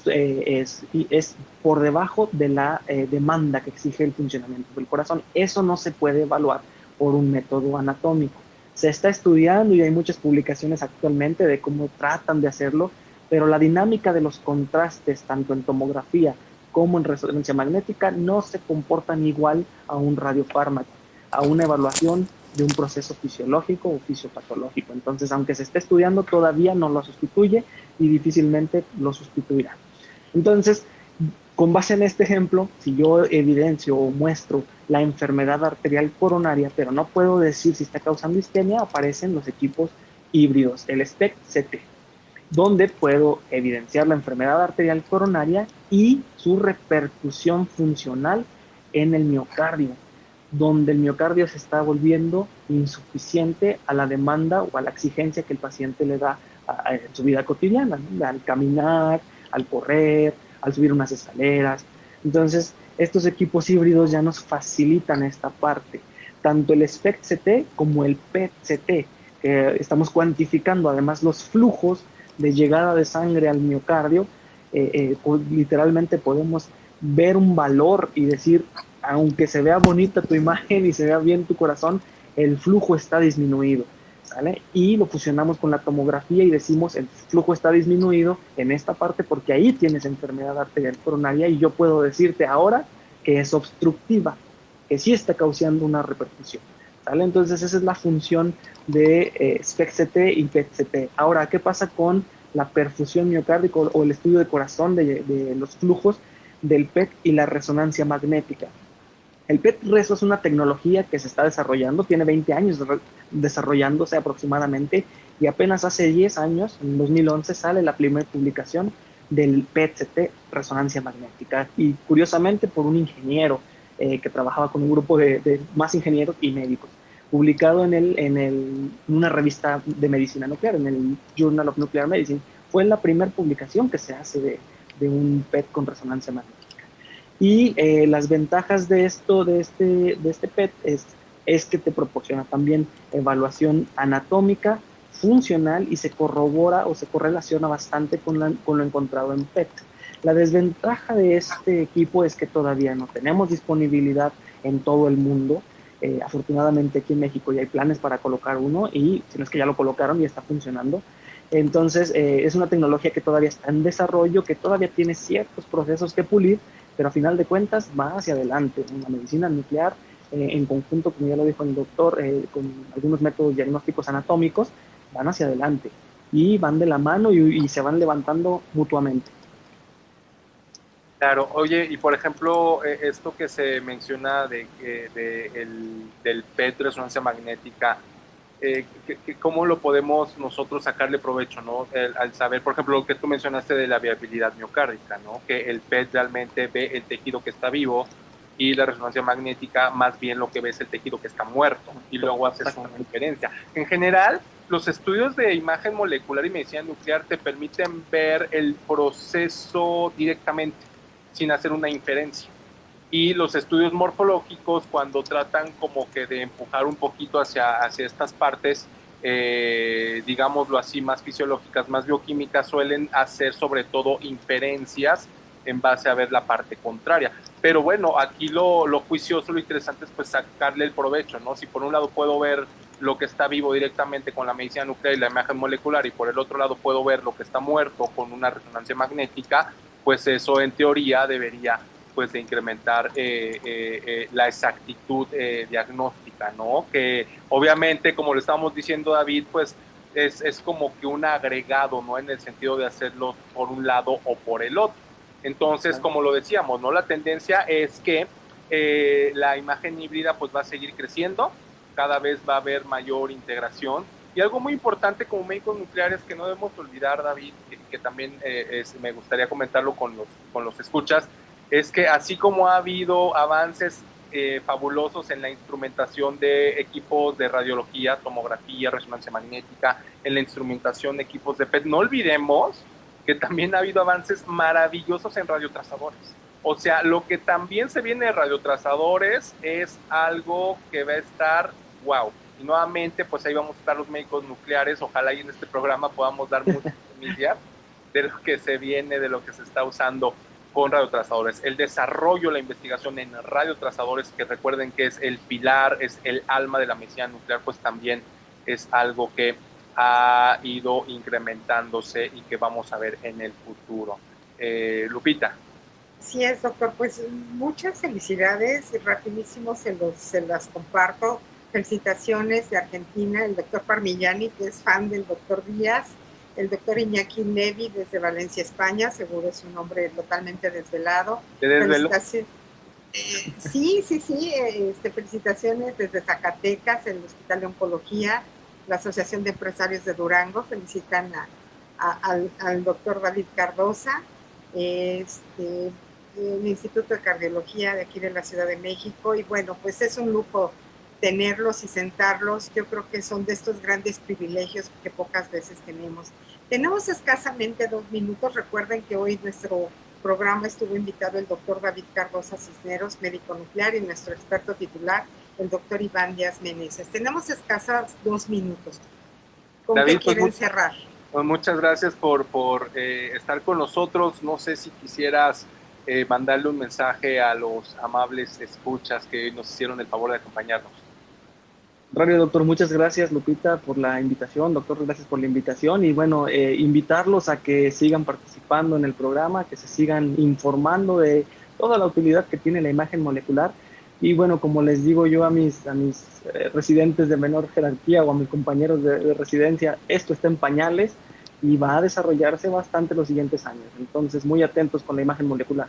es por debajo de la demanda que exige el funcionamiento del corazón. Eso no se puede evaluar por un método anatómico. Se está estudiando y hay muchas publicaciones actualmente de cómo tratan de hacerlo, pero la dinámica de los contrastes, tanto en tomografía como en resonancia magnética, no se comportan igual a un radiofármaco, a una evaluación de un proceso fisiológico o fisiopatológico. Entonces, aunque se esté estudiando, todavía no lo sustituye y difícilmente lo sustituirá. Entonces, con base en este ejemplo, si yo evidencio o muestro la enfermedad arterial coronaria, pero no puedo decir si está causando isquemia, aparecen los equipos híbridos, el SPECT-CT, donde puedo evidenciar la enfermedad arterial coronaria y su repercusión funcional en el miocardio, donde el miocardio se está volviendo insuficiente a la demanda o a la exigencia que el paciente le da en su vida cotidiana, ¿no? Al caminar, al correr, al subir unas escaleras. Entonces, estos equipos híbridos ya nos facilitan esta parte. Tanto el SPECT-CT como el PET-CT, estamos cuantificando además los flujos de llegada de sangre al miocardio, pues, literalmente podemos ver un valor y decir, aunque se vea bonita tu imagen y se vea bien tu corazón, el flujo está disminuido, ¿sale? Y lo fusionamos con la tomografía y decimos, el flujo está disminuido en esta parte porque ahí tienes enfermedad arterial coronaria y yo puedo decirte ahora que es obstructiva, que sí está causando una repercusión, ¿sale? Entonces esa es la función de SPECT-CT y PET-CT. Ahora, ¿qué pasa con la perfusión miocárdica o el estudio de corazón de los flujos del PET y la resonancia magnética? El PET-RESO es una tecnología que se está desarrollando, tiene 20 años desarrollándose aproximadamente, y apenas hace 10 años, en 2011, sale la primera publicación del PET-CT resonancia magnética, y curiosamente por un ingeniero que trabajaba con un grupo de más ingenieros y médicos, publicado en una revista de medicina nuclear, en el Journal of Nuclear Medicine. Fue la primera publicación que se hace de un PET con resonancia magnética. Y las ventajas de esto, de este PET, es que te proporciona también evaluación anatómica, funcional, y se corrobora o se correlaciona bastante con lo encontrado en PET. La desventaja de este equipo es que todavía no tenemos disponibilidad en todo el mundo. Afortunadamente aquí en México ya hay planes para colocar uno, y si no es que ya lo colocaron y está funcionando. Entonces es una tecnología que todavía está en desarrollo, que todavía tiene ciertos procesos que pulir, pero a final de cuentas va hacia adelante. La medicina nuclear, en conjunto, como ya lo dijo el doctor, con algunos métodos diagnósticos anatómicos, van hacia adelante y van de la mano y se van levantando mutuamente. Claro, oye, y por ejemplo, esto que se menciona del PET, resonancia magnética, ¿cómo lo podemos nosotros sacarle provecho, ¿no? Al saber, por ejemplo, lo que tú mencionaste de la viabilidad miocárdica, ¿no? Que el PET realmente ve el tejido que está vivo y la resonancia magnética más bien lo que ve es el tejido que está muerto, y luego haces una diferencia. En general, los estudios de imagen molecular y medicina nuclear te permiten ver el proceso directamente, sin hacer una inferencia. Y los estudios morfológicos, cuando tratan como que de empujar un poquito hacia estas partes, digámoslo así, más fisiológicas, más bioquímicas, suelen hacer sobre todo inferencias en base a ver la parte contraria. Pero bueno, aquí lo juicioso, lo interesante es pues sacarle el provecho, ¿no? Si por un lado puedo ver lo que está vivo directamente con la medicina nuclear y la imagen molecular, y por el otro lado puedo ver lo que está muerto con una resonancia magnética, pues eso en teoría debería pues de incrementar la exactitud diagnóstica, ¿no? Que obviamente, como lo estábamos diciendo David, pues es como que un agregado, ¿no? En el sentido de hacerlo por un lado o por el otro. Entonces, como lo decíamos, ¿no? La tendencia es que la imagen híbrida pues va a seguir creciendo, cada vez va a haber mayor integración. Y algo muy importante como médicos nucleares que no debemos olvidar, David, que también me gustaría comentarlo con los escuchas, es que así como ha habido avances fabulosos en la instrumentación de equipos de radiología, tomografía, resonancia magnética, en la instrumentación de equipos de PET, no olvidemos que también ha habido avances maravillosos en radiotrazadores. O sea, lo que también se viene de radiotrazadores es algo que va a estar wow. Y nuevamente, pues ahí vamos a estar los médicos nucleares. Ojalá y en este programa podamos dar muchas semillas de lo que se viene, de lo que se está usando con radiotrazadores. El desarrollo, la investigación en radiotrazadores, que recuerden que es el pilar, es el alma de la medicina nuclear, pues también es algo que ha ido incrementándose y que vamos a ver en el futuro. Lupita. Sí es, doctor, pues muchas felicidades y rapidísimo se las comparto. Felicitaciones de Argentina, el doctor Parmigiani, que es fan del doctor Díaz, el doctor Iñaki Nevi desde Valencia, España, seguro es un hombre totalmente desvelado. ¿Te desvelo? Felicitaciones. Sí, sí, sí, felicitaciones desde Zacatecas, el Hospital de Oncología, la Asociación de Empresarios de Durango, felicitan al doctor David Cardosa, el Instituto de Cardiología de aquí de la Ciudad de México, y bueno, pues es un lujo tenerlos y sentarlos. Yo creo que son de estos grandes privilegios que pocas veces tenemos. Tenemos escasamente 2 minutos. Recuerden que hoy nuestro programa estuvo invitado el doctor David Cardosa Cisneros, médico nuclear, y nuestro experto titular, el doctor Iván Díaz Meneses. Tenemos escasas 2 minutos. ¿Con qué David, pues quieren cerrar? pues muchas gracias por estar con nosotros. No sé si quisieras mandarle un mensaje a los amables escuchas que nos hicieron el favor de acompañarnos. Radio Doctor, muchas gracias Lupita por la invitación, doctor, gracias por la invitación y bueno, invitarlos a que sigan participando en el programa, que se sigan informando de toda la utilidad que tiene la imagen molecular y bueno, como les digo yo a mis residentes de menor jerarquía o a mis compañeros de residencia, esto está en pañales y va a desarrollarse bastante los siguientes años, entonces muy atentos con la imagen molecular.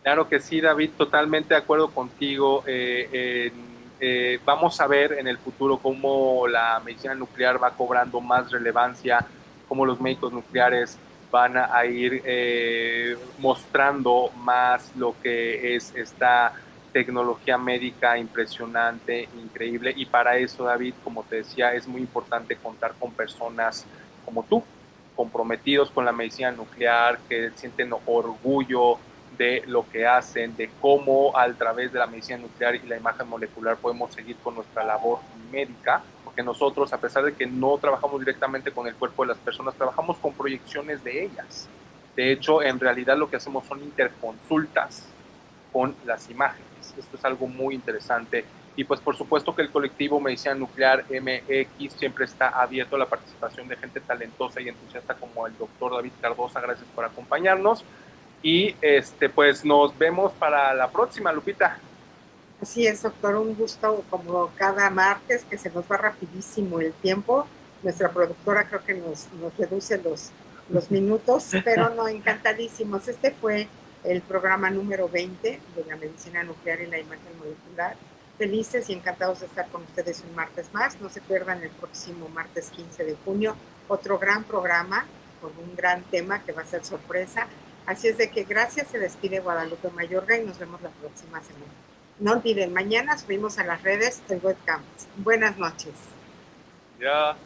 Claro que sí, David, totalmente de acuerdo contigo. Vamos a ver en el futuro cómo la medicina nuclear va cobrando más relevancia, cómo los médicos nucleares van a ir mostrando más lo que es esta tecnología médica impresionante, increíble. Y para eso, David, como te decía, es muy importante contar con personas como tú, comprometidos con la medicina nuclear, que sienten orgullo de lo que hacen, de cómo a través de la medicina nuclear y la imagen molecular podemos seguir con nuestra labor médica, porque nosotros, a pesar de que no trabajamos directamente con el cuerpo de las personas, trabajamos con proyecciones de ellas. De hecho, en realidad lo que hacemos son interconsultas con las imágenes. Esto es algo muy interesante. Y pues por supuesto que el colectivo Medicina Nuclear MX siempre está abierto a la participación de gente talentosa y entusiasta como el doctor David Cardosa. Gracias por acompañarnos. Y pues nos vemos para la próxima, Lupita. Así es, doctor, un gusto como cada martes, que se nos va rapidísimo el tiempo. Nuestra productora creo que nos reduce los minutos, pero no, encantadísimos. Este fue el programa número 20 de la medicina nuclear y la imagen molecular. Felices y encantados de estar con ustedes un martes más. No se pierdan el próximo martes 15 de junio, otro gran programa con un gran tema que va a ser sorpresa. Así es de que gracias, se despide Guadalupe Mayorga y nos vemos la próxima semana. No olviden, mañana subimos a las redes el webcam. Buenas noches. Ya.